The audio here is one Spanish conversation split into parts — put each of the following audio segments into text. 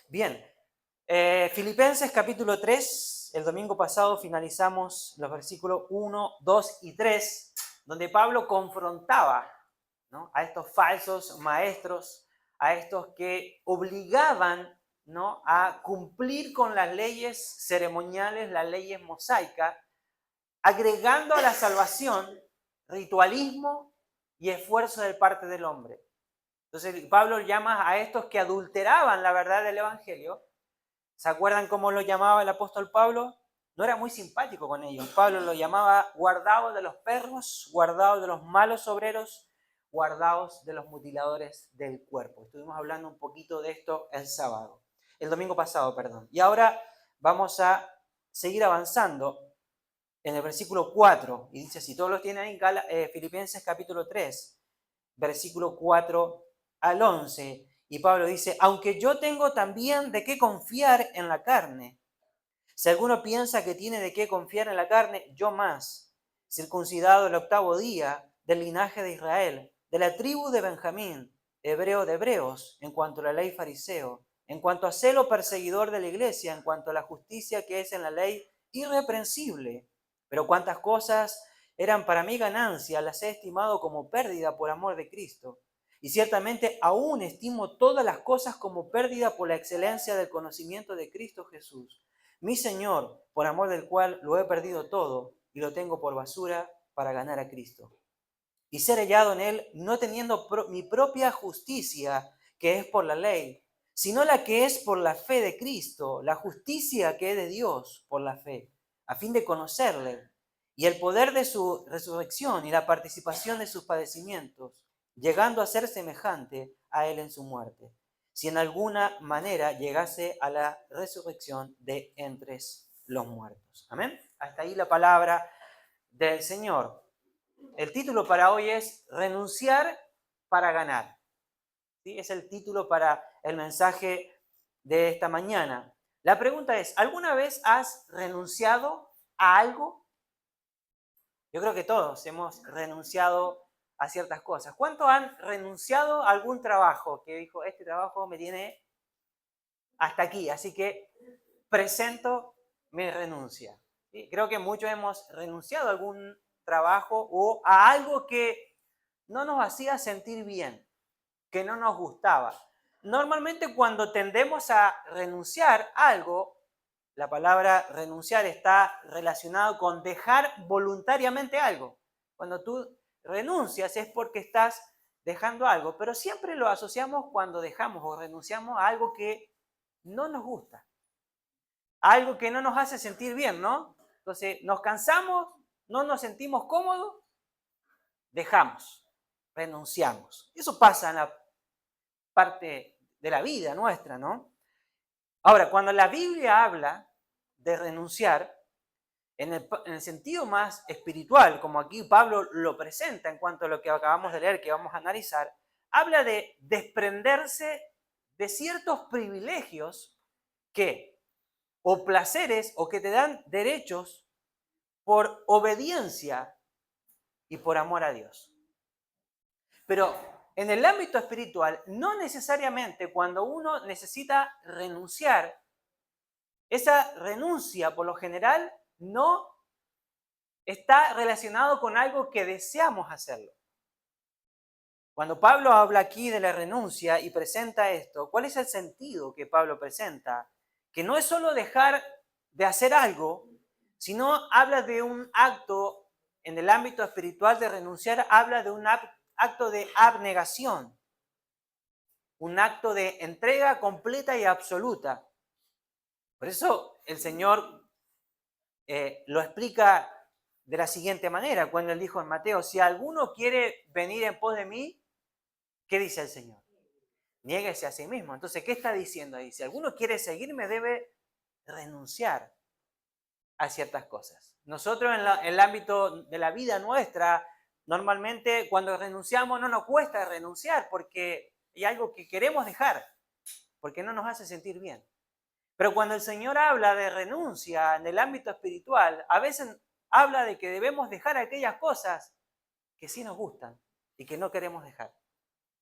Bien, Filipenses capítulo 3, el domingo pasado finalizamos los versículos 1, 2 y 3, donde Pablo confrontaba, ¿no?, a estos falsos maestros, a estos que obligaban, ¿no?, a cumplir con las leyes ceremoniales, las leyes mosaicas, agregando a la salvación ritualismo y esfuerzo de parte del hombre. Entonces Pablo llama a estos que adulteraban la verdad del Evangelio. ¿Se acuerdan cómo lo llamaba el apóstol Pablo? No era muy simpático con ellos. Pablo lo llamaba guardaos de los perros, guardaos de los malos obreros, guardaos de los mutiladores del cuerpo. Estuvimos hablando un poquito de esto el domingo pasado, perdón. Y ahora vamos a seguir avanzando en el versículo 4. Y dice, si todos los tienen ahí, Filipenses capítulo 3, versículo 4 al 11. Y Pablo dice, aunque yo tengo también de qué confiar en la carne. Si alguno piensa que tiene de qué confiar en la carne, yo más, circuncidado el 8º día, del linaje de Israel, de la tribu de Benjamín, hebreo de hebreos, en cuanto a la ley fariseo, en cuanto a celo perseguidor de la iglesia, en cuanto a la justicia que es en la ley, irreprensible. Pero cuántas cosas eran para mí ganancia, las he estimado como pérdida por amor de Cristo. Y ciertamente aún estimo todas las cosas como pérdida por la excelencia del conocimiento de Cristo Jesús, mi Señor, por amor del cual lo he perdido todo y lo tengo por basura para ganar a Cristo. Y ser hallado en él, no teniendo mi propia justicia, que es por la ley, sino la que es por la fe de Cristo, la justicia que es de Dios por la fe, a fin de conocerle y el poder de su resurrección y la participación de sus padecimientos, llegando a ser semejante a él en su muerte, si en alguna manera llegase a la resurrección de entre los muertos. Amén. Hasta ahí la palabra del Señor. El título para hoy es Renunciar para ganar. ¿Sí? Es el título para el mensaje de esta mañana. La pregunta es, ¿alguna vez has renunciado a algo? Yo creo que todos hemos renunciado a ciertas cosas. ¿Cuántos han renunciado a algún trabajo que dijo, este trabajo me tiene hasta aquí, así que presento mi renuncia? ¿Sí? Creo que muchos hemos renunciado a algún trabajo o a algo que no nos hacía sentir bien, que no nos gustaba. Normalmente cuando tendemos a renunciar a algo, la palabra renunciar está relacionado con dejar voluntariamente algo. Cuando tú renuncias es porque estás dejando algo, pero siempre lo asociamos cuando dejamos o renunciamos a algo que no nos gusta, algo que no nos hace sentir bien, ¿no? Entonces nos cansamos, no nos sentimos cómodos, dejamos, renunciamos. Eso pasa en la parte de la vida nuestra, ¿no? Ahora, cuando la Biblia habla de renunciar, en el sentido más espiritual, como aquí Pablo lo presenta en cuanto a lo que acabamos de leer, que vamos a analizar, habla de desprenderse de ciertos privilegios que, o placeres, o que te dan derechos por obediencia y por amor a Dios. Pero en el ámbito espiritual, no necesariamente cuando uno necesita renunciar, esa renuncia por lo general no está relacionado con algo que deseamos hacerlo. Cuando Pablo habla aquí de la renuncia y presenta esto, ¿cuál es el sentido que Pablo presenta? Que no es solo dejar de hacer algo, sino habla de un acto en el ámbito espiritual de renunciar, habla de un acto de abnegación, un acto de entrega completa y absoluta. Por eso el Señor lo explica de la siguiente manera, cuando él dijo en Mateo, si alguno quiere venir en pos de mí, ¿qué dice el Señor? Niéguese a sí mismo. Entonces, ¿qué está diciendo ahí? Si alguno quiere seguirme, debe renunciar a ciertas cosas. Nosotros en el ámbito de la vida nuestra, normalmente cuando renunciamos no nos cuesta renunciar porque hay algo que queremos dejar, porque no nos hace sentir bien. Pero cuando el Señor habla de renuncia en el ámbito espiritual, a veces habla de que debemos dejar aquellas cosas que sí nos gustan y que no queremos dejar.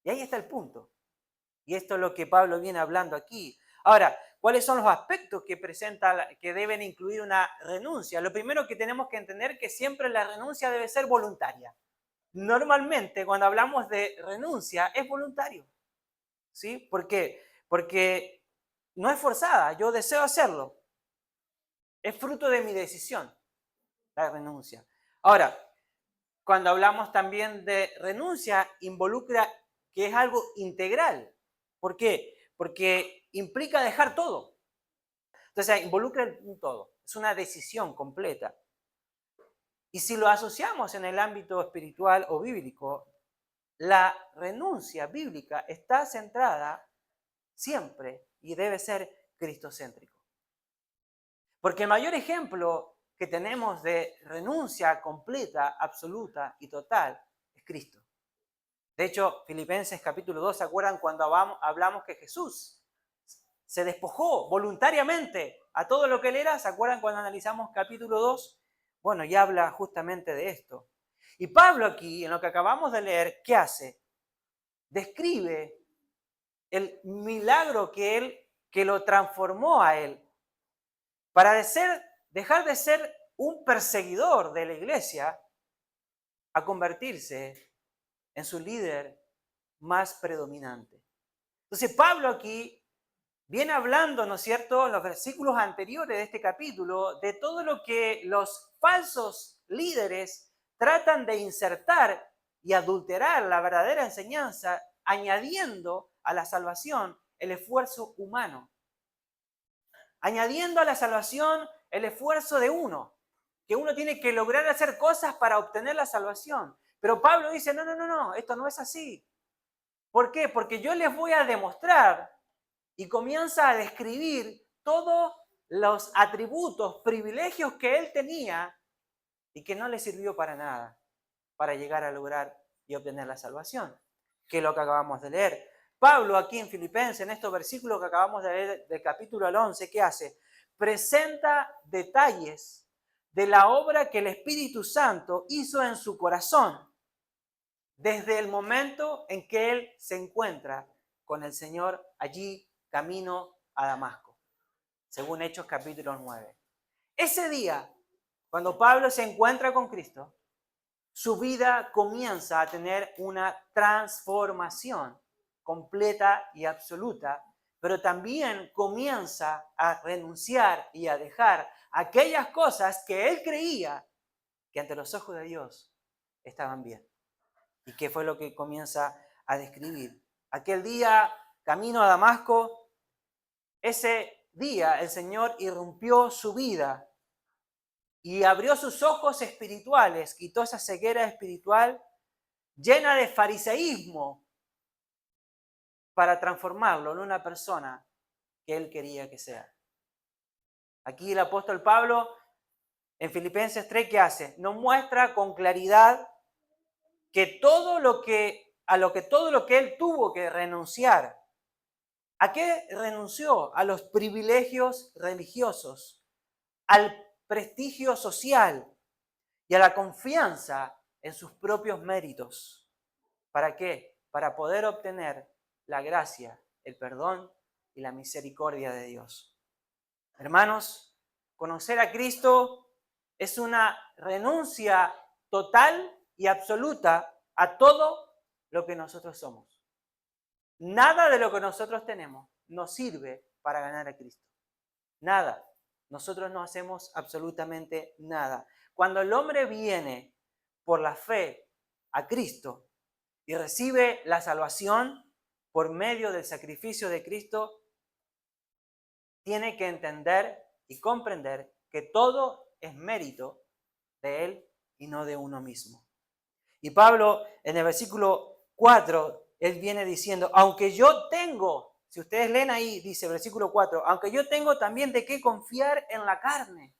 Y ahí está el punto. Y esto es lo que Pablo viene hablando aquí. Ahora, ¿cuáles son los aspectos que que deben incluir una renuncia? Lo primero que tenemos que entender es que siempre la renuncia debe ser voluntaria. Normalmente, cuando hablamos de renuncia, es voluntario. ¿Sí? ¿Por qué? Porque no es forzada, yo deseo hacerlo. Es fruto de mi decisión, la renuncia. Ahora, cuando hablamos también de renuncia, involucra que es algo integral. ¿Por qué? Porque implica dejar todo. Entonces, involucra un todo. Es una decisión completa. Y si lo asociamos en el ámbito espiritual o bíblico, la renuncia bíblica está centrada siempre y debe ser cristocéntrico. Porque el mayor ejemplo que tenemos de renuncia completa, absoluta y total es Cristo. De hecho, Filipenses capítulo 2, ¿se acuerdan cuando hablamos que Jesús se despojó voluntariamente a todo lo que él era? ¿Se acuerdan cuando analizamos capítulo 2? Bueno, ya habla justamente de esto. Y Pablo aquí, en lo que acabamos de leer, ¿qué hace? Describe el milagro que lo transformó a él. Para dejar de ser un perseguidor de la iglesia a convertirse en su líder más predominante. Entonces Pablo aquí viene hablando, ¿no es cierto?, en los versículos anteriores de este capítulo, de todo lo que los falsos líderes tratan de insertar y adulterar la verdadera enseñanza, añadiendo a la salvación el esfuerzo humano. Añadiendo a la salvación el esfuerzo de uno, que uno tiene que lograr hacer cosas para obtener la salvación. Pero Pablo dice, no, esto no es así. ¿Por qué? Porque yo les voy a demostrar, y comienza a describir todos los atributos, privilegios que él tenía y que no le sirvió para nada para llegar a lograr y obtener la salvación, que es lo que acabamos de leer. Pablo aquí en Filipenses, en estos versículos que acabamos de leer del capítulo al 11, ¿qué hace? Presenta detalles de la obra que el Espíritu Santo hizo en su corazón desde el momento en que él se encuentra con el Señor allí camino a Damasco, según Hechos capítulo 9. Ese día, cuando Pablo se encuentra con Cristo, su vida comienza a tener una transformación completa y absoluta, pero también comienza a renunciar y a dejar aquellas cosas que él creía que ante los ojos de Dios estaban bien. ¿Y qué fue lo que comienza a describir? Aquel día, camino a Damasco, ese día el Señor irrumpió su vida y abrió sus ojos espirituales, quitó esa ceguera espiritual llena de fariseísmo para transformarlo en una persona que él quería que sea. Aquí el apóstol Pablo en Filipenses 3, ¿qué hace? Nos muestra con claridad que todo lo que él tuvo que renunciar. ¿A qué renunció? A los privilegios religiosos, al prestigio social y a la confianza en sus propios méritos. ¿Para qué? Para poder obtener la gracia, el perdón y la misericordia de Dios. Hermanos, conocer a Cristo es una renuncia total y absoluta a todo lo que nosotros somos. Nada de lo que nosotros tenemos nos sirve para ganar a Cristo. Nada. Nosotros no hacemos absolutamente nada. Cuando el hombre viene por la fe a Cristo y recibe la salvación por medio del sacrificio de Cristo, tiene que entender y comprender que todo es mérito de Él y no de uno mismo. Y Pablo en el versículo 4, él viene diciendo, aunque yo tengo, si ustedes leen ahí, dice versículo 4, aunque yo tengo también de qué confiar en la carne.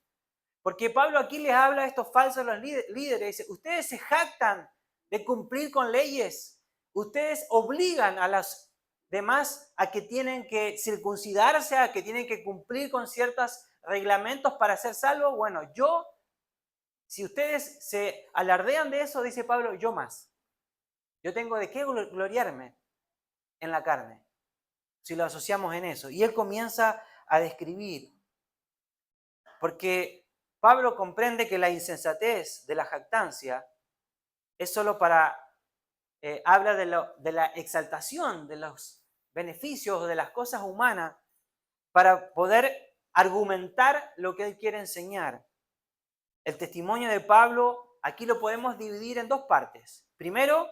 Porque Pablo aquí les habla a estos falsos líderes, dice, ustedes se jactan de cumplir con leyes, ustedes obligan a las demás a que tienen que circuncidarse, a que tienen que cumplir con ciertos reglamentos para ser salvos. Bueno, si ustedes se alardean de eso, dice Pablo, yo más. Yo tengo de qué gloriarme en la carne. si lo asociamos en eso. Y él comienza a describir, porque Pablo comprende que la insensatez de la jactancia es solo para, habla de la exaltación de los beneficios de las cosas humanas para poder argumentar lo que él quiere enseñar. El testimonio de Pablo aquí lo podemos dividir en dos partes. Primero,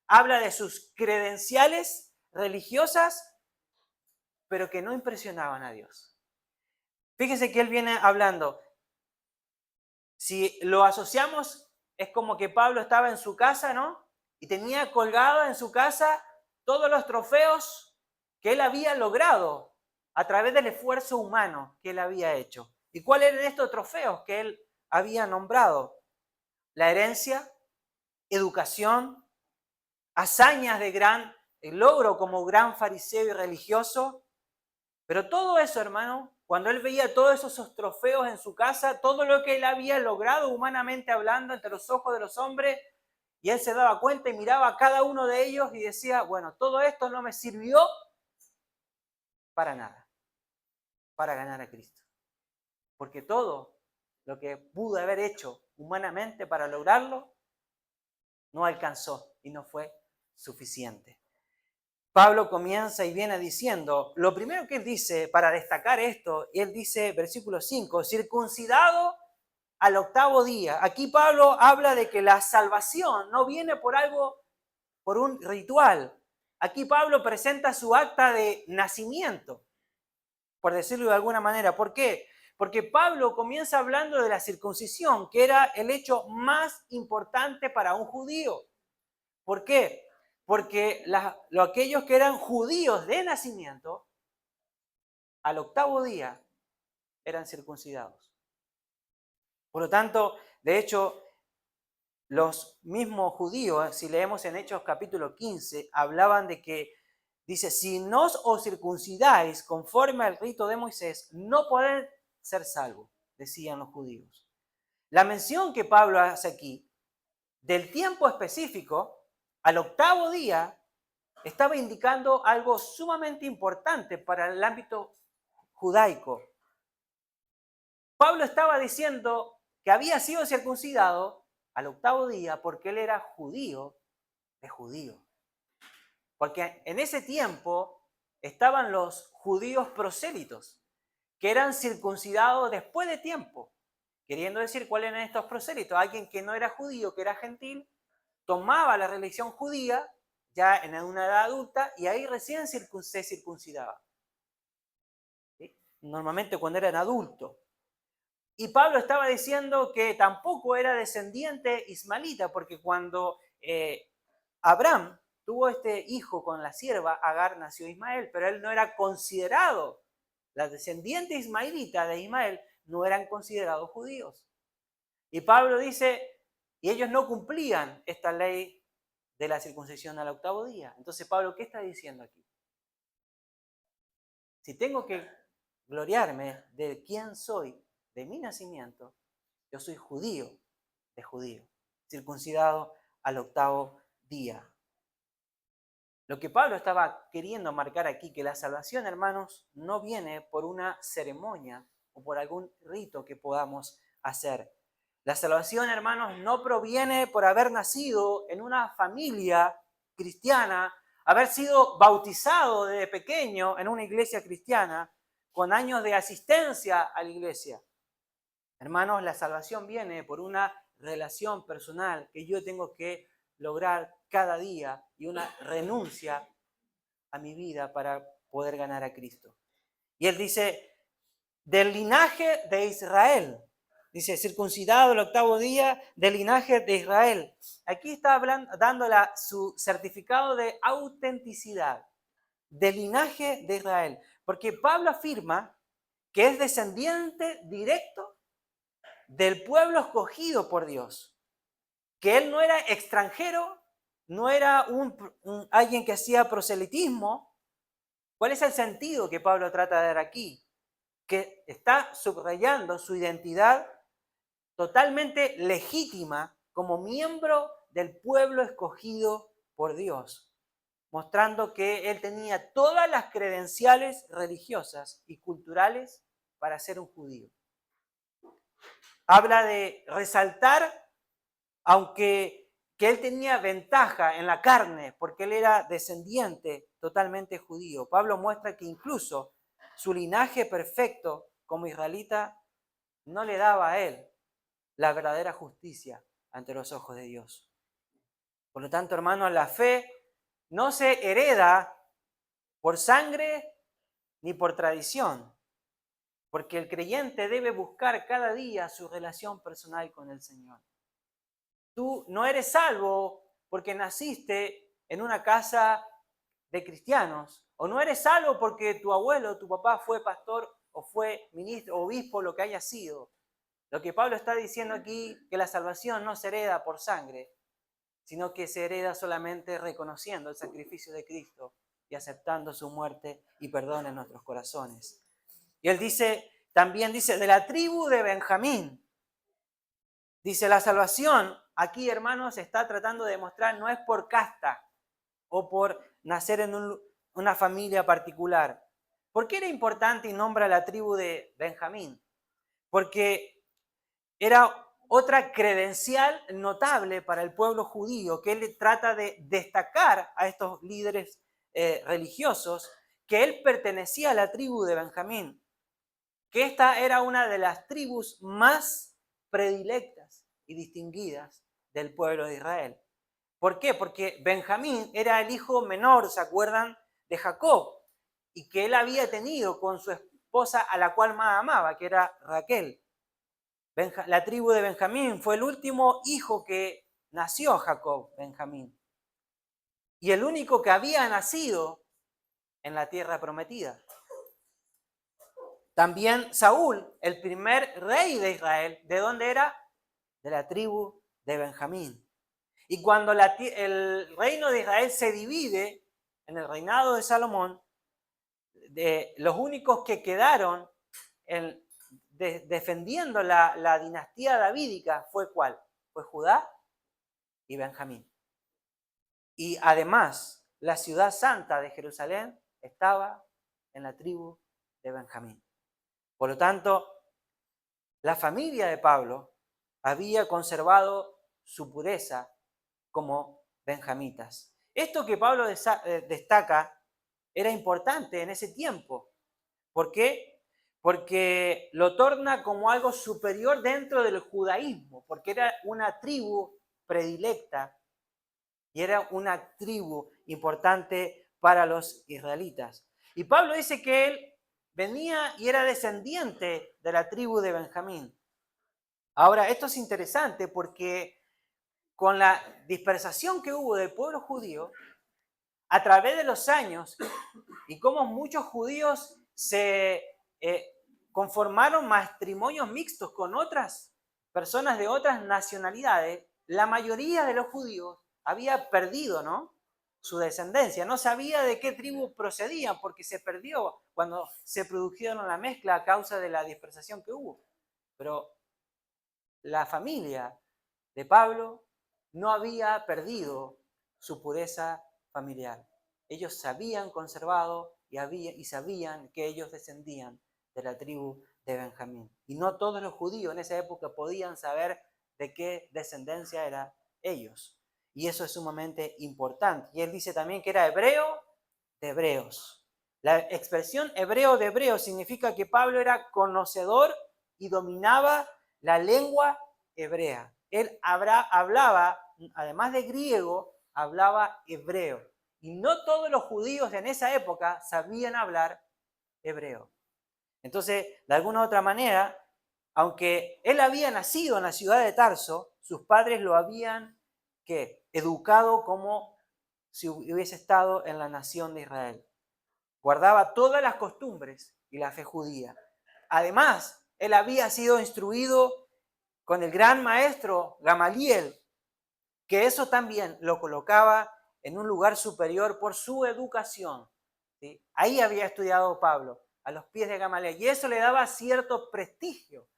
habla de sus credenciales religiosas, pero que no impresionaban a Dios. Fíjense que él viene hablando, si lo asociamos, es como que Pablo estaba en su casa, ¿no? Y tenía colgado en su casa todos los trofeos que él había logrado a través del esfuerzo humano que él había hecho. ¿Y cuáles eran estos trofeos que él había nombrado? La herencia, educación, hazañas de gran logro como gran fariseo y religioso. Pero todo eso, hermano, cuando él veía todos esos trofeos en su casa, todo lo que él había logrado humanamente hablando entre los ojos de los hombres, y él se daba cuenta y miraba a cada uno de ellos y decía, bueno, todo esto no me sirvió para nada, para ganar a Cristo. Porque todo lo que pude haber hecho humanamente para lograrlo, no alcanzó y no fue suficiente. Pablo comienza y viene diciendo, lo primero que él dice para destacar esto, él dice, versículo 5, circuncidado al 8º día. Aquí Pablo habla de que la salvación no viene por algo, por un ritual. Aquí Pablo presenta su acta de nacimiento, por decirlo de alguna manera. ¿Por qué? Porque Pablo comienza hablando de la circuncisión, que era el hecho más importante para un judío. ¿Por qué? Porque aquellos que eran judíos de nacimiento, al 8º día eran circuncidados. Por lo tanto, de hecho, los mismos judíos, si leemos en Hechos capítulo 15, hablaban de que, dice, si no os circuncidáis conforme al rito de Moisés, no podéis ser salvos, decían los judíos. La mención que Pablo hace aquí, del tiempo específico, al 8º día, estaba indicando algo sumamente importante para el ámbito judaico. Pablo estaba diciendo que había sido circuncidado al 8º día porque él era judío de judío. Porque en ese tiempo estaban los judíos prosélitos, que eran circuncidados después de tiempo. Queriendo decir, ¿cuáles eran estos prosélitos? Alguien que no era judío, que era gentil, tomaba la religión judía ya en una edad adulta y ahí recién se circuncidaba. ¿Sí? Normalmente cuando eran adultos. Y Pablo estaba diciendo que tampoco era descendiente ismaelita, porque cuando Abraham tuvo este hijo con la sierva, Agar, nació Ismael, pero él no era considerado, la descendiente ismaelita de Ismael no eran considerados judíos. Y Pablo dice, y ellos no cumplían esta ley de la circuncisión al 8º día. Entonces, Pablo, ¿qué está diciendo aquí? Si tengo que gloriarme de quién soy, de mi nacimiento, yo soy judío de judío, circuncidado al 8º día. Lo que Pablo estaba queriendo marcar aquí, que la salvación, hermanos, no viene por una ceremonia o por algún rito que podamos hacer. La salvación, hermanos, no proviene por haber nacido en una familia cristiana, haber sido bautizado desde pequeño en una iglesia cristiana, con años de asistencia a la iglesia. Hermanos, la salvación viene por una relación personal que yo tengo que lograr cada día y una renuncia a mi vida para poder ganar a Cristo. Y él dice, del linaje de Israel. Dice, circuncidado el 8º día del linaje de Israel. Aquí está dando su certificado de autenticidad, del linaje de Israel. Porque Pablo afirma que es descendiente directo del pueblo escogido por Dios. Que él no era extranjero, no era alguien que hacía proselitismo. ¿Cuál es el sentido que Pablo trata de dar aquí? Que está subrayando su identidad totalmente legítima como miembro del pueblo escogido por Dios. mostrando que él tenía todas las credenciales religiosas y culturales para ser un judío. Habla de resaltar, aunque que él tenía ventaja en la carne, porque él era descendiente totalmente judío. Pablo muestra que incluso su linaje perfecto como israelita no le daba a él la verdadera justicia ante los ojos de Dios. Por lo tanto, hermanos, la fe no se hereda por sangre ni por tradición, porque el creyente debe buscar cada día su relación personal con el Señor. Tú no eres salvo porque naciste en una casa de cristianos, o no eres salvo porque tu abuelo, tu papá fue pastor o fue ministro, obispo, lo que haya sido. Lo que Pablo está diciendo aquí, que la salvación no se hereda por sangre, sino que se hereda solamente reconociendo el sacrificio de Cristo y aceptando su muerte y perdón en nuestros corazones. Y él dice, también dice, de la tribu de Benjamín. Dice, la salvación, aquí hermanos, está tratando de demostrar, no es por casta o por nacer en una familia particular. ¿Por qué era importante y nombra la tribu de Benjamín? Porque era otra credencial notable para el pueblo judío, que él trata de destacar a estos líderes religiosos, que él pertenecía a la tribu de Benjamín, que esta era una de las tribus más predilectas y distinguidas del pueblo de Israel. ¿Por qué? Porque Benjamín era el hijo menor, ¿se acuerdan? De Jacob, y que él había tenido con su esposa a la cual más amaba, que era Raquel. La tribu de Benjamín fue el último hijo que nació Jacob, Benjamín, y el único que había nacido en la tierra prometida. También Saúl, el primer rey de Israel, ¿de dónde era? De la tribu de Benjamín. Y cuando el reino de Israel se divide en el reinado de Salomón, los únicos que quedaron defendiendo la dinastía davídica fue ¿cuál? Fue Judá y Benjamín. Y además, la ciudad santa de Jerusalén estaba en la tribu de Benjamín. Por lo tanto, la familia de Pablo había conservado su pureza como benjamitas. Esto que Pablo destaca era importante en ese tiempo. ¿Por qué? Porque lo torna como algo superior dentro del judaísmo, porque era una tribu predilecta y era una tribu importante para los israelitas. Y Pablo dice que él venía y era descendiente de la tribu de Benjamín. Ahora, esto es interesante porque con la dispersación que hubo del pueblo judío, a través de los años, y cómo muchos judíos se conformaron matrimonios mixtos con otras personas de otras nacionalidades, la mayoría de los judíos había perdido, ¿no?, su descendencia. No sabía de qué tribu procedían porque se perdió cuando se produjeron la mezcla a causa de la dispersación que hubo. Pero la familia de Pablo no había perdido su pureza familiar. Ellos se habían conservado y sabían que ellos descendían de la tribu de Benjamín. Y no todos los judíos en esa época podían saber de qué descendencia eran ellos. Y eso es sumamente importante. Y él dice también que era hebreo de hebreos. La expresión hebreo de hebreos significa que Pablo era conocedor y dominaba la lengua hebrea. Él hablaba, además de griego, hablaba hebreo. Y no todos los judíos en esa época sabían hablar hebreo. Entonces, de alguna u otra manera, aunque él había nacido en la ciudad de Tarso, sus padres lo habían educado como si hubiese estado en la nación de Israel. Guardaba todas las costumbres y la fe judía. Además, él había sido instruido con el gran maestro Gamaliel, que eso también lo colocaba en un lugar superior por su educación. ¿Sí? Ahí había estudiado Pablo, a los pies de Gamaliel, y eso le daba cierto prestigio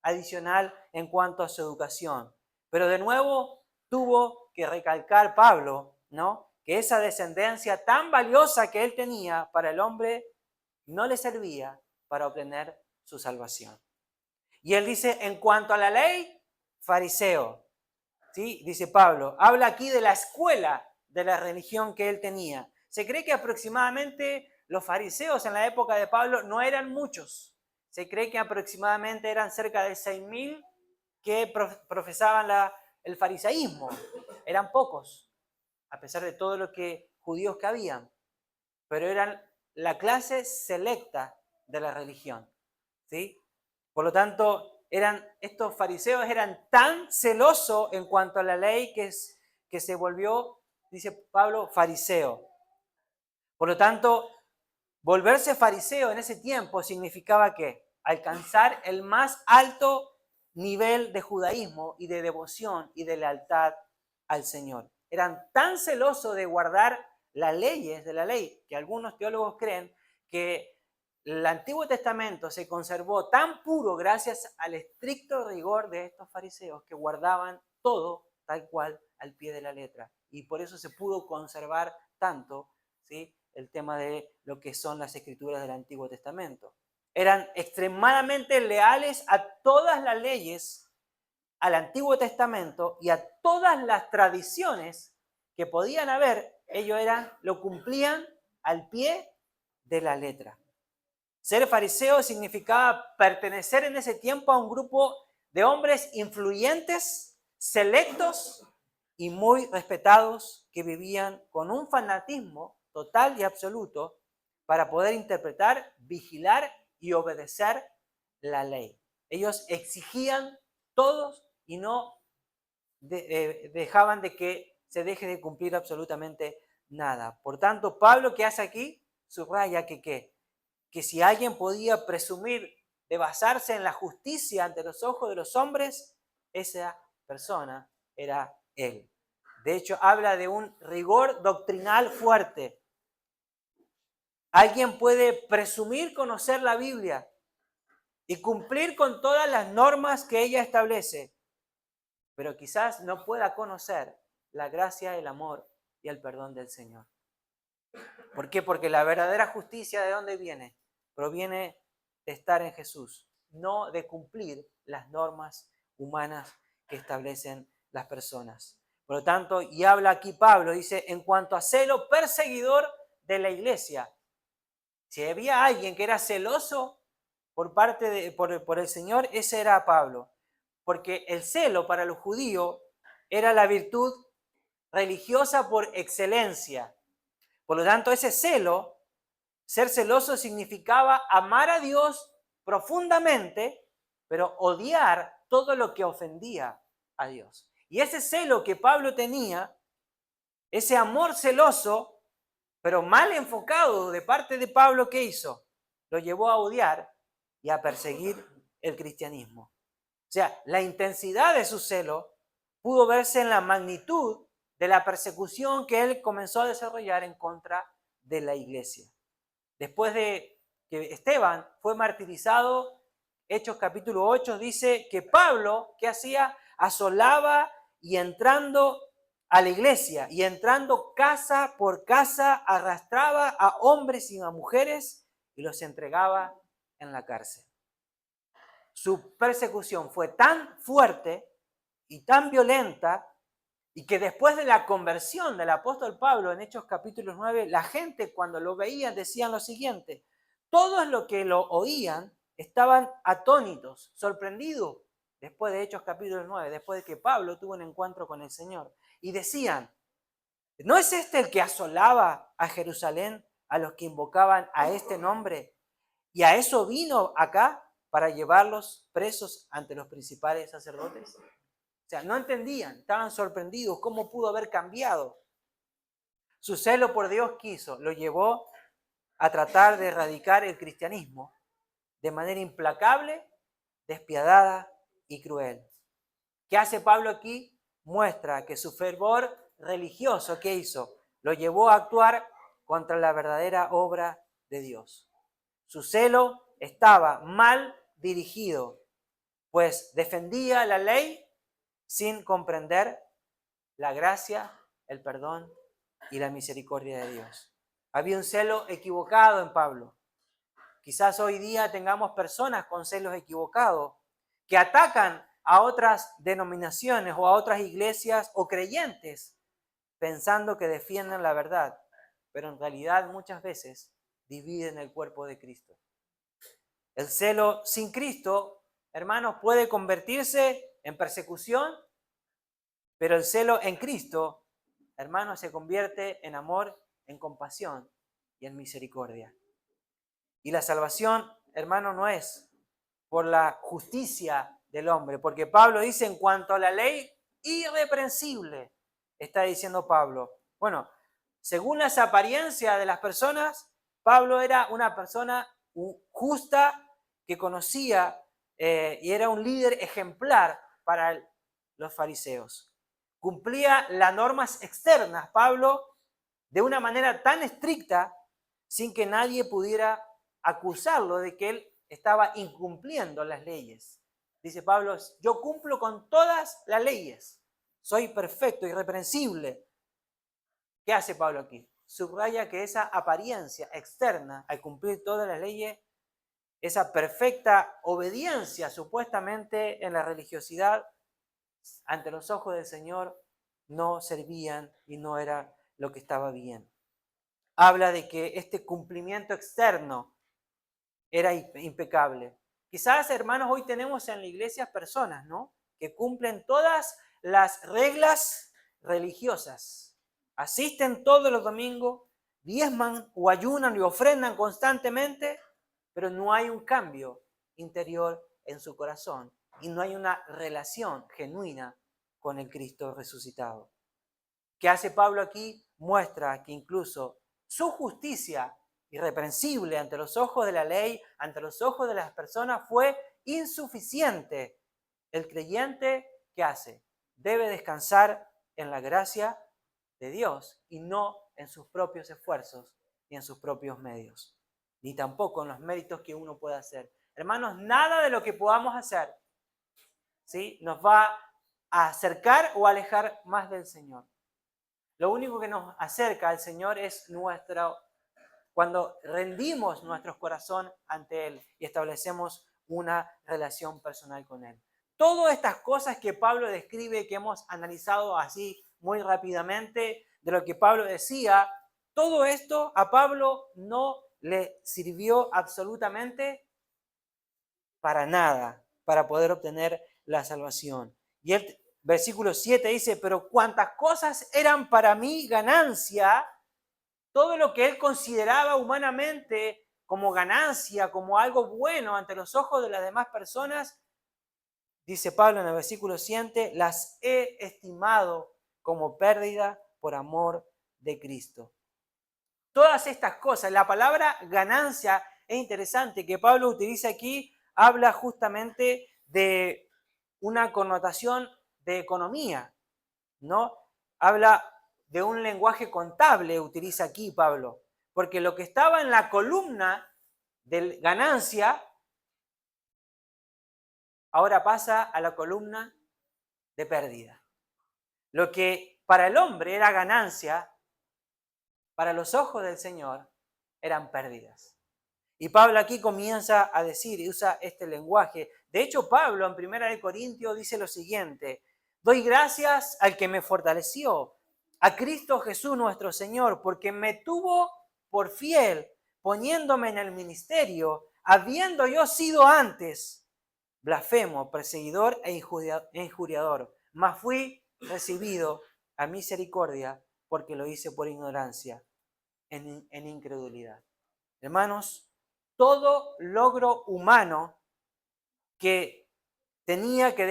adicional en cuanto a su educación. Pero de nuevo tuvo que recalcar Pablo, ¿no?, que esa descendencia tan valiosa que él tenía para el hombre no le servía para obtener su salvación. Y él dice, en cuanto a la ley, fariseo. ¿Sí? Dice Pablo, habla aquí de la escuela de la religión que él tenía. Se cree que aproximadamente los fariseos en la época de Pablo no eran muchos. Se cree que aproximadamente eran cerca de 6.000 que profesaban el fariseísmo. Eran pocos, a pesar de todos los judíos que habían. Pero eran la clase selecta de la religión. ¿Sí? Por lo tanto, estos fariseos eran tan celosos en cuanto a la ley que se volvió, dice Pablo, fariseo. Por lo tanto, volverse fariseo en ese tiempo significaba que alcanzar el más alto nivel de judaísmo y de devoción y de lealtad al Señor. Eran tan celosos de guardar las leyes de la ley que algunos teólogos creen que el Antiguo Testamento se conservó tan puro gracias al estricto rigor de estos fariseos que guardaban todo tal cual al pie de la letra. Y por eso se pudo conservar tanto, ¿sí?, el tema de lo que son las escrituras del Antiguo Testamento. Eran extremadamente leales a todas las leyes, al Antiguo Testamento y a todas las tradiciones que podían haber. Ellos lo cumplían al pie de la letra. Ser fariseo significaba pertenecer en ese tiempo a un grupo de hombres influyentes, selectos y muy respetados que vivían con un fanatismo total y absoluto para poder interpretar, vigilar y obedecer la ley. Ellos exigían todos y no dejaban de que se deje de cumplir absolutamente nada. Por tanto, Pablo, ¿qué hace aquí? Subraya que si alguien podía presumir de basarse en la justicia ante los ojos de los hombres, esa persona era él. De hecho, habla de un rigor doctrinal fuerte. Alguien puede presumir conocer la Biblia y cumplir con todas las normas que ella establece, pero quizás no pueda conocer la gracia, el amor y el perdón del Señor. ¿Por qué? Porque la verdadera justicia, ¿de dónde viene? Proviene de estar en Jesús, no de cumplir las normas humanas que establecen las personas. Por lo tanto, y habla aquí Pablo, dice, en cuanto a celo perseguidor de la iglesia. Si había alguien que era celoso por el Señor, ese era Pablo. Porque el celo para los judíos era la virtud religiosa por excelencia. Por lo tanto, ese celo, ser celoso significaba amar a Dios profundamente, pero odiar todo lo que ofendía a Dios. Y ese celo que Pablo tenía, ese amor celoso, pero mal enfocado de parte de Pablo, ¿qué hizo? Lo llevó a odiar y a perseguir el cristianismo. O sea, la intensidad de su celo pudo verse en la magnitud de la persecución que él comenzó a desarrollar en contra de la iglesia. Después de que Esteban fue martirizado, Hechos capítulo 8 dice que Pablo, ¿qué hacía? Asolaba y entrando a la iglesia y entrando casa por casa, arrastraba a hombres y a mujeres y los entregaba en la cárcel. Su persecución fue tan fuerte y tan violenta, y que después de la conversión del apóstol Pablo en Hechos capítulo 9, la gente cuando lo veían decían lo siguiente: todos los que lo oían estaban atónitos, sorprendidos, después de Hechos capítulo 9, después de que Pablo tuvo un encuentro con el Señor, y decían, ¿no es este el que asolaba a Jerusalén a los que invocaban a este nombre? ¿Y a eso vino acá para llevarlos presos ante los principales sacerdotes? O sea, no entendían, estaban sorprendidos. ¿Cómo pudo haber cambiado? Su celo por Dios lo llevó a tratar de erradicar el cristianismo de manera implacable, despiadada y cruel. ¿Qué hace Pablo aquí? Muestra que su fervor religioso, ¿qué hizo? Lo llevó a actuar contra la verdadera obra de Dios. Su celo estaba mal dirigido, pues defendía la ley sin comprender la gracia, el perdón y la misericordia de Dios. Había un celo equivocado en Pablo. Quizás hoy día tengamos personas con celos equivocados que atacan a otras denominaciones o a otras iglesias o creyentes pensando que defienden la verdad, pero en realidad muchas veces dividen el cuerpo de Cristo. El celo sin Cristo, hermanos, puede convertirse en persecución, pero el celo en Cristo, hermanos, se convierte en amor, en compasión y en misericordia. Y la salvación, hermano, no es por la justicia del hombre, porque Pablo dice en cuanto a la ley irreprensible, está diciendo Pablo. Bueno, según las apariencias de las personas, Pablo era una persona justa que conocía y era un líder ejemplar para los fariseos. Cumplía las normas externas, Pablo, de una manera tan estricta, sin que nadie pudiera acusarlo de que él estaba incumpliendo las leyes. Dice Pablo, yo cumplo con todas las leyes, soy perfecto, irreprensible. ¿Qué hace Pablo aquí? Subraya que esa apariencia externa, al cumplir todas las leyes, esa perfecta obediencia supuestamente en la religiosidad, ante los ojos del Señor, no servían y no era lo que estaba bien. Habla de que este cumplimiento externo era impecable. Quizás, hermanos, hoy tenemos en la iglesia personas, ¿no?, que cumplen todas las reglas religiosas. Asisten todos los domingos, diezman o ayunan y ofrendan constantemente, pero no hay un cambio interior en su corazón y no hay una relación genuina con el Cristo resucitado. ¿Qué hace Pablo aquí? Muestra que incluso su justicia irreprensible ante los ojos de la ley, ante los ojos de las personas, fue insuficiente. El creyente, ¿qué hace? Debe descansar en la gracia de Dios y no en sus propios esfuerzos ni en sus propios medios, ni tampoco en los méritos que uno pueda hacer. Hermanos, nada de lo que podamos hacer, ¿sí?, nos va a acercar o alejar más del Señor. Lo único que nos acerca al Señor es cuando rendimos nuestro corazón ante Él y establecemos una relación personal con Él. Todas estas cosas que Pablo describe, que hemos analizado así muy rápidamente, de lo que Pablo decía, todo esto a Pablo no le sirvió absolutamente para nada para poder obtener la salvación. Y el versículo 7 dice, pero cuantas cosas eran para mí ganancia, todo lo que él consideraba humanamente como ganancia, como algo bueno ante los ojos de las demás personas, dice Pablo en el versículo 7, las he estimado como pérdida por amor de Cristo. Todas estas cosas, la palabra ganancia es interesante que Pablo utiliza aquí, habla justamente de una connotación de economía, ¿no? Habla de un lenguaje contable, utiliza aquí Pablo, porque lo que estaba en la columna de ganancia ahora pasa a la columna de pérdida. Lo que para el hombre era ganancia, para los ojos del Señor eran pérdidas. Y Pablo aquí comienza a decir y usa este lenguaje. De hecho, Pablo en 1 Corintios dice lo siguiente: doy gracias al que me fortaleció, a Cristo Jesús nuestro Señor, porque me tuvo por fiel, poniéndome en el ministerio, habiendo yo sido antes blasfemo, perseguidor e injuriador, mas fui recibido a misericordia porque lo hice por ignorancia, en incredulidad. Hermanos, todo logro humano que tenía que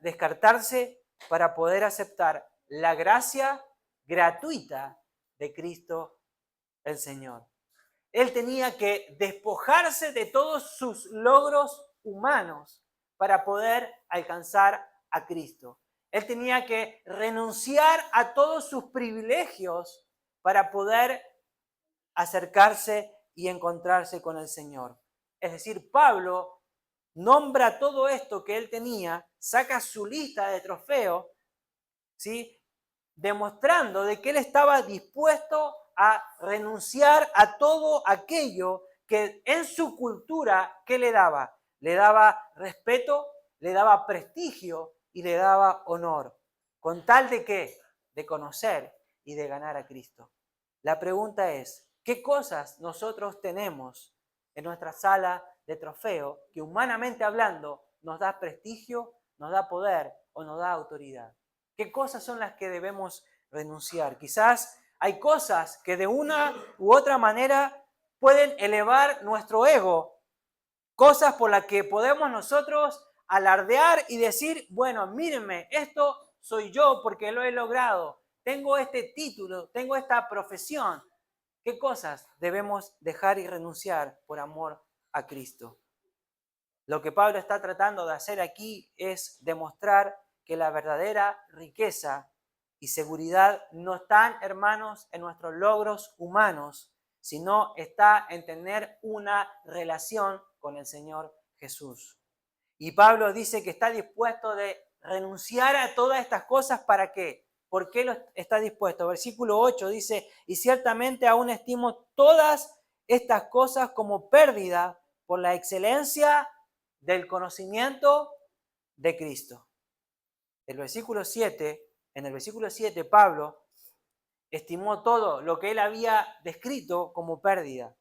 descartarse para poder aceptar la gracia gratuita de Cristo el Señor. Él tenía que despojarse de todos sus logros humanos para poder alcanzar a Cristo. Él tenía que renunciar a todos sus privilegios para poder acercarse y encontrarse con el Señor. Es decir, Pablo nombra todo esto que él tenía, saca su lista de trofeos, ¿sí?, demostrando de que él estaba dispuesto a renunciar a todo aquello que en su cultura, ¿qué le daba? Le daba respeto, le daba prestigio y le daba honor. ¿Con tal de qué? De conocer y de ganar a Cristo. La pregunta es, ¿qué cosas nosotros tenemos en nuestra sala de trofeo que humanamente hablando nos da prestigio, nos da poder o nos da autoridad? ¿Qué cosas son las que debemos renunciar? Quizás hay cosas que de una u otra manera pueden elevar nuestro ego, cosas por las que podemos nosotros alardear y decir, bueno, mírenme, esto soy yo porque lo he logrado, tengo este título, tengo esta profesión. ¿Qué cosas debemos dejar y renunciar por amor a Cristo? Lo que Pablo está tratando de hacer aquí es demostrar que la verdadera riqueza y seguridad no están, hermanos, en nuestros logros humanos, sino está en tener una relación con el Señor Jesús. Y Pablo dice que está dispuesto de renunciar a todas estas cosas. ¿Para qué? ¿Por qué lo está dispuesto? Versículo 8 dice, y ciertamente aún estimo todas estas cosas como pérdida por la excelencia del conocimiento de Cristo. En el versículo 7, Pablo estimó todo lo que él había descrito como pérdida.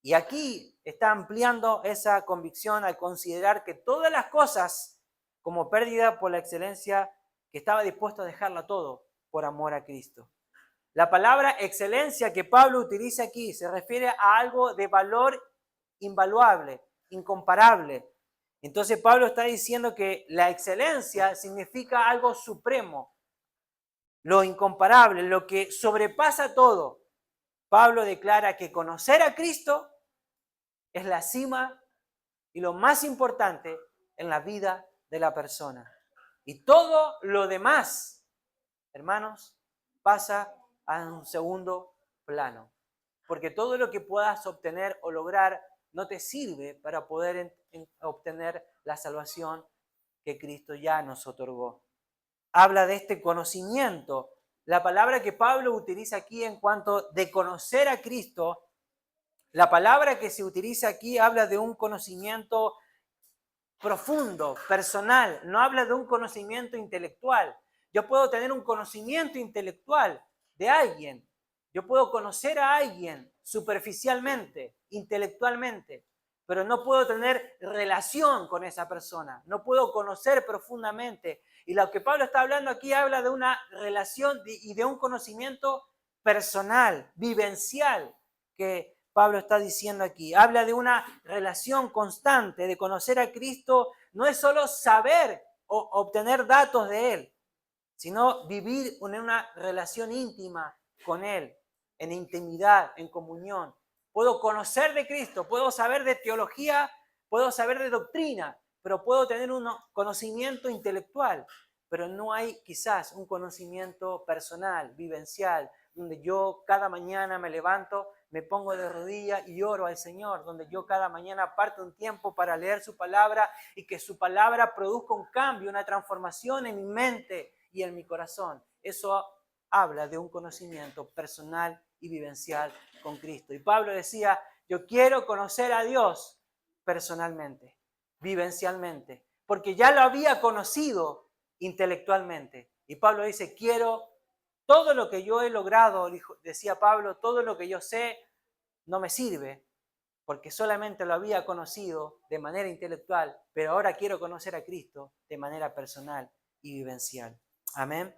Y aquí está ampliando esa convicción al considerar que todas las cosas como pérdida por la excelencia, que estaba dispuesto a dejarla todo por amor a Cristo. La palabra excelencia que Pablo utiliza aquí se refiere a algo de valor invaluable, incomparable. Entonces Pablo está diciendo que la excelencia significa algo supremo, lo incomparable, lo que sobrepasa todo. Pablo declara que conocer a Cristo es la cima y lo más importante en la vida de la persona. Y todo lo demás, hermanos, pasa a un segundo plano. Porque todo lo que puedas obtener o lograr no te sirve para poder obtener la salvación que Cristo ya nos otorgó. Habla de este conocimiento. La palabra que Pablo utiliza aquí en cuanto de conocer a Cristo, la palabra que se utiliza aquí habla de un conocimiento profundo, personal, no habla de un conocimiento intelectual. Yo puedo tener un conocimiento intelectual de alguien, yo puedo conocer a alguien superficialmente, intelectualmente, pero no puedo tener relación con esa persona, no puedo conocer profundamente. Y lo que Pablo está hablando aquí habla de una relación y de un conocimiento personal, vivencial, que Pablo está diciendo aquí. Habla de una relación constante, de conocer a Cristo. No es solo saber o obtener datos de Él, sino vivir en una relación íntima con Él, en intimidad, en comunión. Puedo conocer de Cristo, puedo saber de teología, puedo saber de doctrina, pero puedo tener un conocimiento intelectual, pero no hay quizás un conocimiento personal, vivencial, donde yo cada mañana me levanto, me pongo de rodillas y oro al Señor, donde yo cada mañana aparto un tiempo para leer su palabra y que su palabra produzca un cambio, una transformación en mi mente y en mi corazón. Eso habla de un conocimiento personal y vivencial con Cristo. Y Pablo decía, yo quiero conocer a Dios personalmente, vivencialmente, porque ya lo había conocido intelectualmente. Y Pablo dice, quiero todo lo que yo he logrado, decía Pablo, todo lo que yo sé no me sirve, porque solamente lo había conocido de manera intelectual, pero ahora quiero conocer a Cristo de manera personal y vivencial. Amén.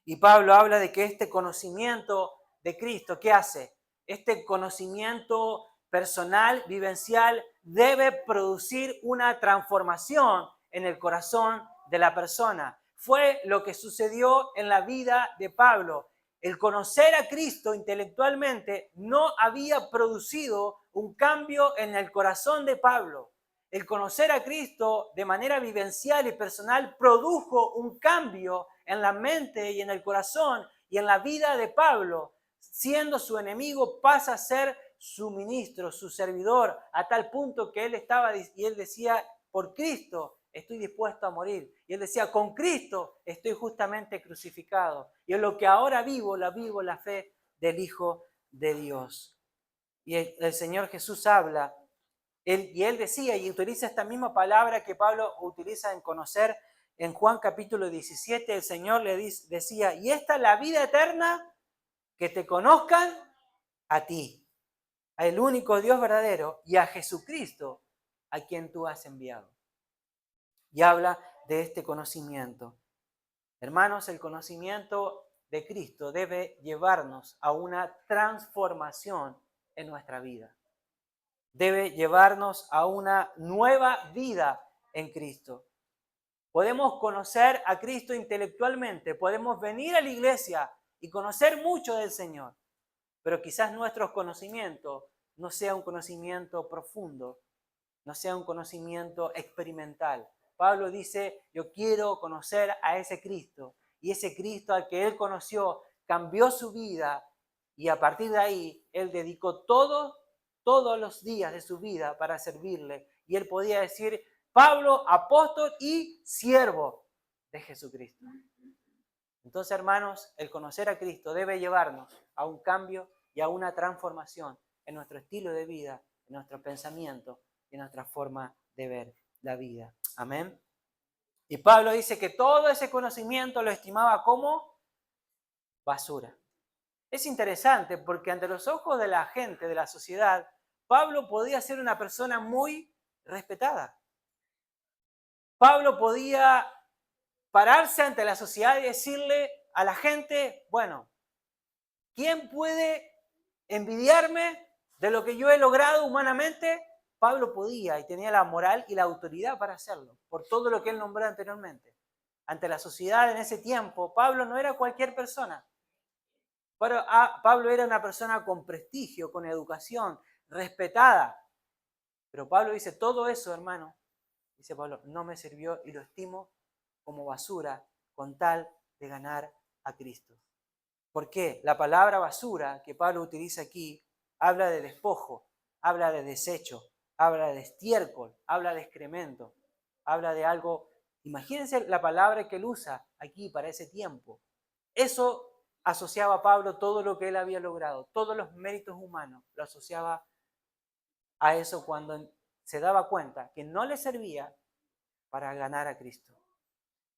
Y Pablo habla de que este conocimiento de Cristo, ¿qué hace? Este conocimiento personal, vivencial, debe producir una transformación en el corazón de la persona. Fue lo que sucedió en la vida de Pablo. El conocer a Cristo intelectualmente no había producido un cambio en el corazón de Pablo. El conocer a Cristo de manera vivencial y personal produjo un cambio en la mente y en el corazón y en la vida de Pablo. Siendo su enemigo, pasa a ser su ministro, su servidor, a tal punto que él estaba y él decía, por Cristo estoy dispuesto a morir. Y él decía, con Cristo estoy justamente crucificado. Y en lo que ahora vivo, la vivo en la fe del Hijo de Dios. Y el Señor Jesús habla, él decía y utiliza esta misma palabra que Pablo utiliza en conocer en Juan capítulo 17. El Señor le decía, y esta es la vida eterna, que te conozcan a ti, al único Dios verdadero, y a Jesucristo, a quien tú has enviado. Y habla de este conocimiento. Hermanos, el conocimiento de Cristo debe llevarnos a una transformación en nuestra vida. Debe llevarnos a una nueva vida en Cristo. Podemos conocer a Cristo intelectualmente, podemos venir a la iglesia y conocer mucho del Señor, pero quizás nuestro conocimiento no sea un conocimiento profundo, no sea un conocimiento experimental. Pablo dice, yo quiero conocer a ese Cristo, y ese Cristo al que él conoció cambió su vida, y a partir de ahí él dedicó todos los días de su vida para servirle, y él podía decir, Pablo, apóstol y siervo de Jesucristo. Entonces, hermanos, el conocer a Cristo debe llevarnos a un cambio y a una transformación en nuestro estilo de vida, en nuestro pensamiento y en nuestra forma de ver la vida. Amén. Y Pablo dice que todo ese conocimiento lo estimaba como basura. Es interesante porque ante los ojos de la gente, de la sociedad, Pablo podía ser una persona muy respetada. Pablo podía pararse ante la sociedad y decirle a la gente, bueno, ¿quién puede envidiarme de lo que yo he logrado humanamente? Pablo podía y tenía la moral y la autoridad para hacerlo, por todo lo que él nombró anteriormente. Ante la sociedad en ese tiempo, Pablo no era cualquier persona. Pablo era una persona con prestigio, con educación, respetada. Pero Pablo dice, todo eso, hermano, dice Pablo, no me sirvió y lo estimo como basura con tal de ganar a Cristo. ¿Por qué? La palabra basura que Pablo utiliza aquí habla de despojo, habla de desecho, habla de estiércol, habla de excremento, habla de algo. Imagínense la palabra que él usa aquí para ese tiempo. Eso asociaba a Pablo todo lo que él había logrado, todos los méritos humanos, lo asociaba a eso cuando se daba cuenta que no le servía para ganar a Cristo.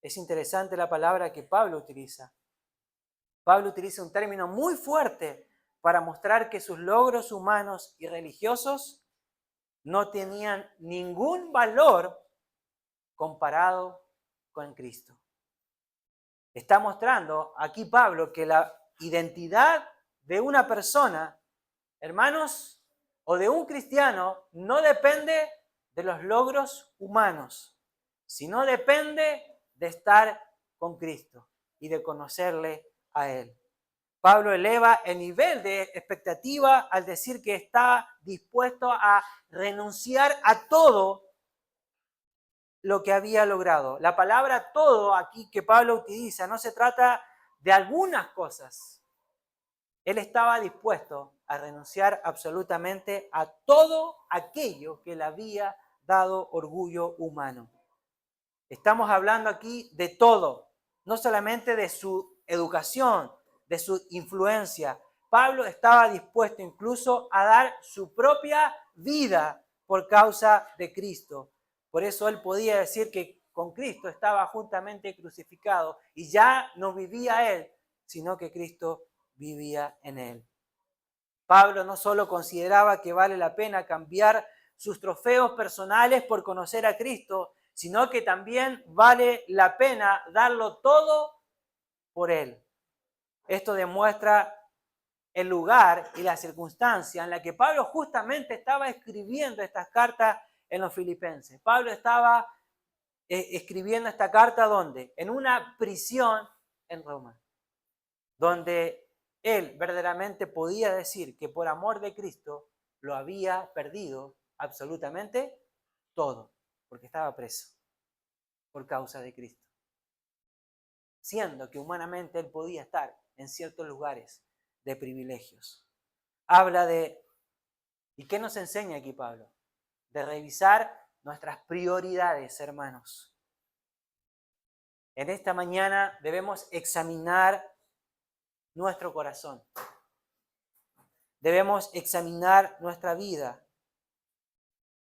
Es interesante la palabra que Pablo utiliza. Pablo utiliza un término muy fuerte para mostrar que sus logros humanos y religiosos no tenían ningún valor comparado con Cristo. Está mostrando aquí Pablo que la identidad de una persona, hermanos, o de un cristiano, no depende de los logros humanos, sino depende de estar con Cristo y de conocerle a Él. Pablo eleva el nivel de expectativa al decir que está dispuesto a renunciar a todo lo que había logrado. La palabra todo aquí que Pablo utiliza no se trata de algunas cosas. Él estaba dispuesto a renunciar absolutamente a todo aquello que le había dado orgullo humano. Estamos hablando aquí de todo, no solamente de su educación, de su influencia. Pablo estaba dispuesto incluso a dar su propia vida por causa de Cristo. Por eso él podía decir que con Cristo estaba juntamente crucificado y ya no vivía él, sino que Cristo vivía en él. Pablo no solo consideraba que vale la pena cambiar sus trofeos personales por conocer a Cristo, sino que también vale la pena darlo todo por Él. Esto demuestra el lugar y la circunstancia en la que Pablo justamente estaba escribiendo estas cartas en los Filipenses. Pablo estaba escribiendo esta carta ¿dónde? En una prisión en Roma, donde él verdaderamente podía decir que por amor de Cristo lo había perdido absolutamente todo, porque estaba preso por causa de Cristo. Siendo que humanamente él podía estar en ciertos lugares de privilegios. Habla de, ¿y qué nos enseña aquí Pablo? De revisar nuestras prioridades, hermanos. En esta mañana debemos examinar nuestro corazón. Debemos examinar nuestra vida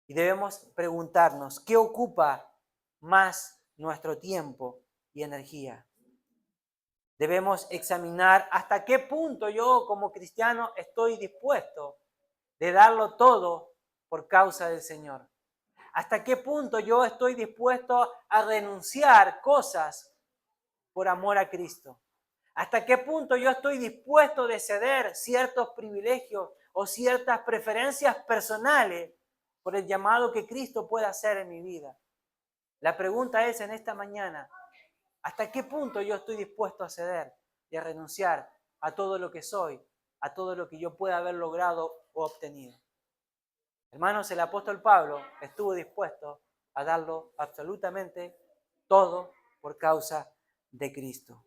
y debemos preguntarnos, ¿qué ocupa más nuestro tiempo y energía? Debemos examinar hasta qué punto yo como cristiano estoy dispuesto de darlo todo por causa del Señor. Hasta qué punto yo estoy dispuesto a renunciar cosas por amor a Cristo. Hasta qué punto yo estoy dispuesto de ceder ciertos privilegios o ciertas preferencias personales por el llamado que Cristo pueda hacer en mi vida. La pregunta es en esta mañana, ¿hasta qué punto yo estoy dispuesto a ceder y a renunciar a todo lo que soy, a todo lo que yo pueda haber logrado o obtenido? Hermanos, el apóstol Pablo estuvo dispuesto a darlo absolutamente todo por causa de Cristo.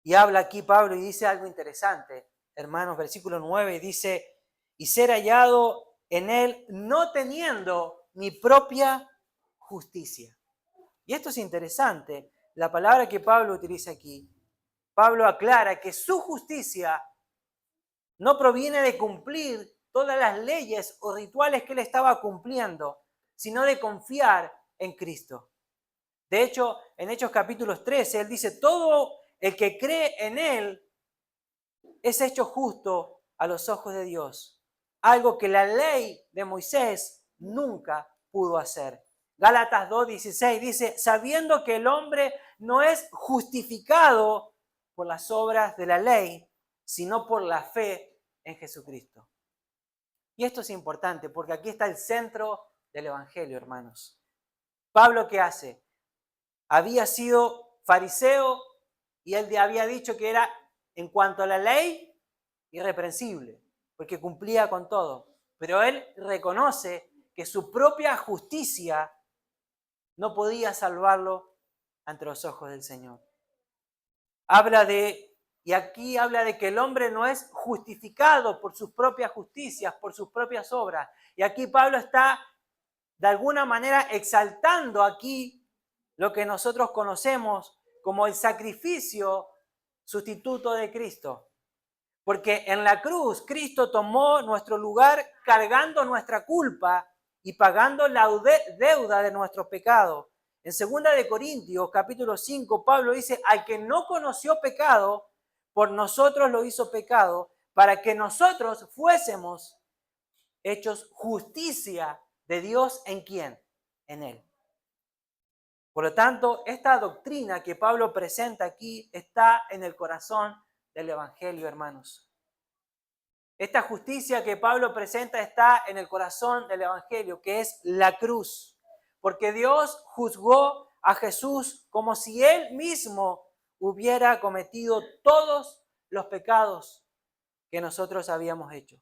Y habla aquí Pablo y dice algo interesante. Hermanos, versículo 9 dice, y ser hallado en él no teniendo mi propia justicia. Y esto es interesante. La palabra que Pablo utiliza aquí, Pablo aclara que su justicia no proviene de cumplir todas las leyes o rituales que él estaba cumpliendo, sino de confiar en Cristo. De hecho, en Hechos capítulos 13, él dice, todo el que cree en él es hecho justo a los ojos de Dios. Algo que la ley de Moisés nunca pudo hacer. Gálatas 2:16 dice, sabiendo que el hombre no es justificado por las obras de la ley, sino por la fe en Jesucristo. Y esto es importante porque aquí está el centro del Evangelio, hermanos. Pablo, ¿qué hace? Había sido fariseo y él había dicho que era, en cuanto a la ley, irreprensible, porque cumplía con todo. Pero él reconoce que su propia justicia no podía salvarlo ante los ojos del Señor. Y aquí habla de que el hombre no es justificado por sus propias justicias, por sus propias obras. Y aquí Pablo está de alguna manera exaltando aquí lo que nosotros conocemos como el sacrificio sustituto de Cristo. Porque en la cruz Cristo tomó nuestro lugar cargando nuestra culpa y pagando la deuda de nuestros pecados. En 2 de Corintios, capítulo 5, Pablo dice, al que no conoció pecado, por nosotros lo hizo pecado, para que nosotros fuésemos hechos justicia de Dios. ¿En quién? En él. Por lo tanto, esta doctrina que Pablo presenta aquí está en el corazón del Evangelio, hermanos. Esta justicia que Pablo presenta está en el corazón del Evangelio, que es la cruz. Porque Dios juzgó a Jesús como si él mismo hubiera cometido todos los pecados que nosotros habíamos hecho.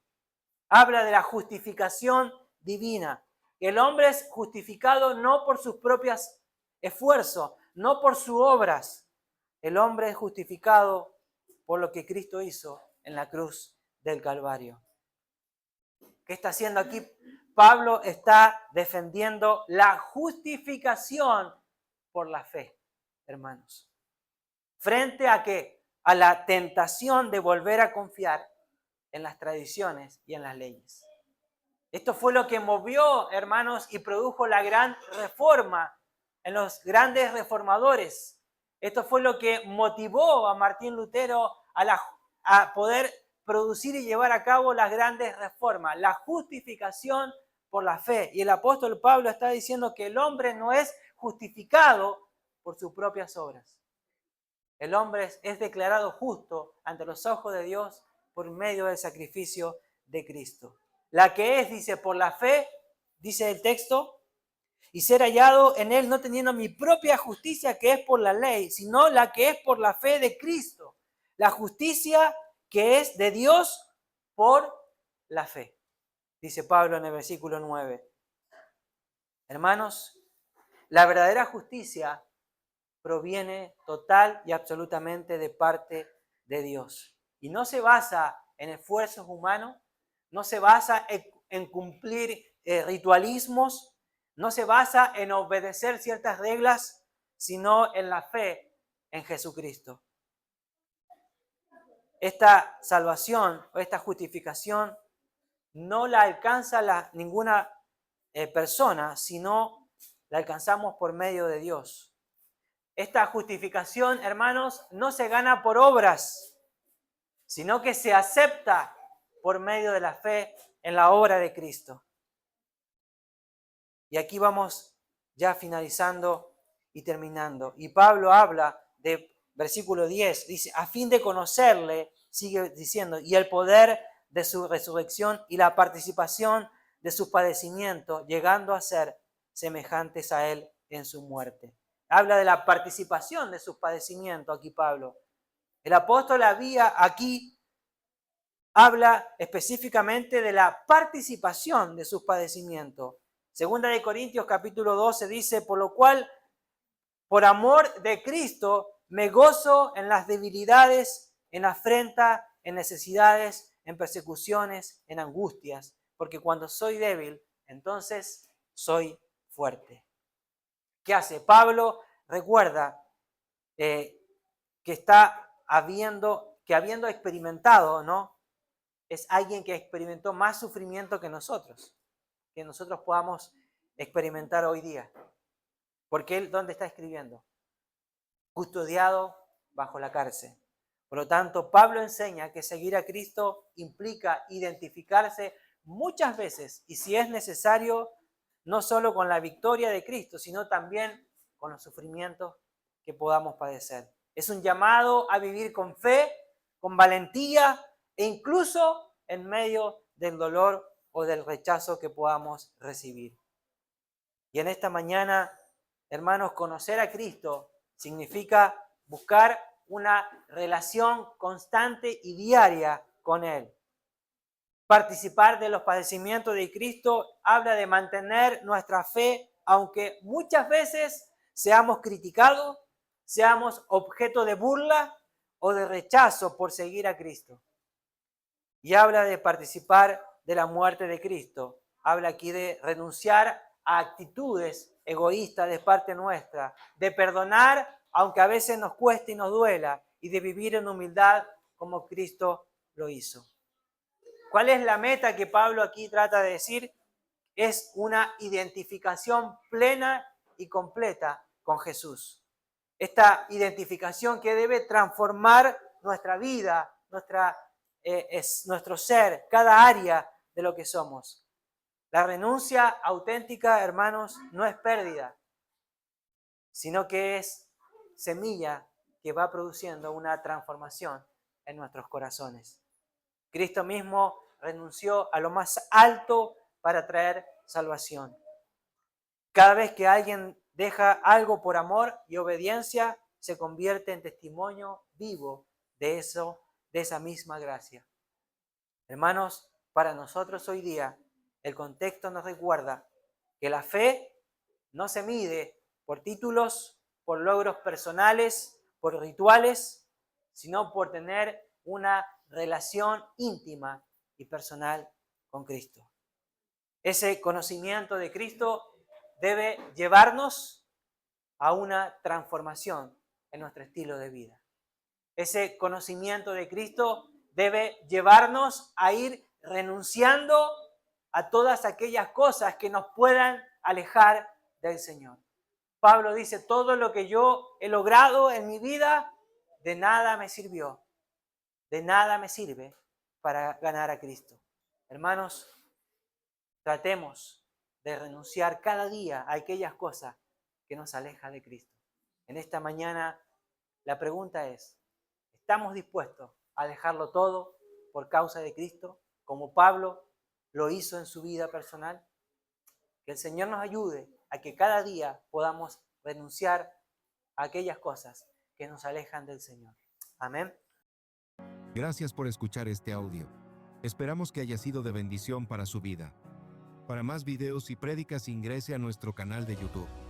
Habla de la justificación divina. El hombre es justificado no por sus propios esfuerzos, no por sus obras. El hombre es justificado por lo que Cristo hizo en la cruz del Calvario. ¿Qué está haciendo aquí? Pablo está defendiendo la justificación por la fe, hermanos. ¿Frente a qué? A la tentación de volver a confiar en las tradiciones y en las leyes. Esto fue lo que movió, hermanos, y produjo la gran reforma en los grandes reformadores. Esto fue lo que motivó a Martín Lutero a poder producir y llevar a cabo las grandes reformas, la justificación por la fe. Y el apóstol Pablo está diciendo que el hombre no es justificado por sus propias obras. El hombre es declarado justo ante los ojos de Dios por medio del sacrificio de Cristo. La que es, dice, por la fe, dice el texto, y ser hallado en él no teniendo mi propia justicia que es por la ley, sino la que es por la fe de Cristo. La justicia que es de Dios por la fe, dice Pablo en el versículo 9. Hermanos, la verdadera justicia proviene total y absolutamente de parte de Dios. Y no se basa en esfuerzos humanos, no se basa en cumplir ritualismos, no se basa en obedecer ciertas reglas, sino en la fe en Jesucristo. Esta salvación o esta justificación no la alcanza ninguna persona, sino la alcanzamos por medio de Dios. Esta justificación, hermanos, no se gana por obras, sino que se acepta por medio de la fe en la obra de Cristo. Y aquí vamos ya finalizando y terminando. Y Pablo habla de versículo 10, dice, a fin de conocerle, sigue diciendo, y el poder de su resurrección y la participación de sus padecimientos, llegando a ser semejantes a él en su muerte. Habla de la participación de sus padecimientos aquí Pablo. El apóstol habla específicamente de la participación de sus padecimientos. Segunda de Corintios capítulo 12 dice, por lo cual, por amor de Cristo, me gozo en las debilidades, en afrenta, en necesidades, en persecuciones, en angustias, porque cuando soy débil, entonces soy fuerte. ¿Qué hace? Pablo recuerda que habiendo experimentado, ¿no? Es alguien que experimentó más sufrimiento que nosotros podamos experimentar hoy día. Porque él, ¿dónde está escribiendo? Custodiado bajo la cárcel. Por lo tanto, Pablo enseña que seguir a Cristo implica identificarse muchas veces, y si es necesario, no solo con la victoria de Cristo, sino también con los sufrimientos que podamos padecer. Es un llamado a vivir con fe, con valentía e incluso en medio del dolor o del rechazo que podamos recibir. Y en esta mañana, hermanos, conocer a Cristo significa buscar una relación constante y diaria con Él. Participar de los padecimientos de Cristo habla de mantener nuestra fe, aunque muchas veces seamos criticados, seamos objeto de burla o de rechazo por seguir a Cristo. Y habla de participar de la muerte de Cristo. Habla aquí de renunciar a actitudes egoístas de parte nuestra, de perdonar aunque a veces nos cueste y nos duela, y de vivir en humildad como Cristo lo hizo. ¿Cuál es la meta que Pablo aquí trata de decir? Es una identificación plena y completa con Jesús. Esta identificación que debe transformar nuestra vida, nuestro ser, cada área de lo que somos. La renuncia auténtica, hermanos, no es pérdida, sino que es semilla que va produciendo una transformación en nuestros corazones. Cristo mismo renunció a lo más alto para traer salvación. Cada vez que alguien deja algo por amor y obediencia, se convierte en testimonio vivo de esa misma gracia. Hermanos, para nosotros hoy día, el contexto nos recuerda que la fe no se mide por títulos, por logros personales, por rituales, sino por tener una relación íntima y personal con Cristo. Ese conocimiento de Cristo debe llevarnos a una transformación en nuestro estilo de vida. Ese conocimiento de Cristo debe llevarnos a ir renunciando a todas aquellas cosas que nos puedan alejar del Señor. Pablo dice, todo lo que yo he logrado en mi vida, de nada me sirvió, de nada me sirve para ganar a Cristo. Hermanos, tratemos de renunciar cada día a aquellas cosas que nos alejan de Cristo. En esta mañana, la pregunta es, ¿estamos dispuestos a dejarlo todo por causa de Cristo, como Pablo lo hizo en su vida personal? Que el Señor nos ayude a que cada día podamos renunciar a aquellas cosas que nos alejan del Señor. Amén. Gracias por escuchar este audio. Esperamos que haya sido de bendición para su vida. Para más videos y prédicas ingrese a nuestro canal de YouTube.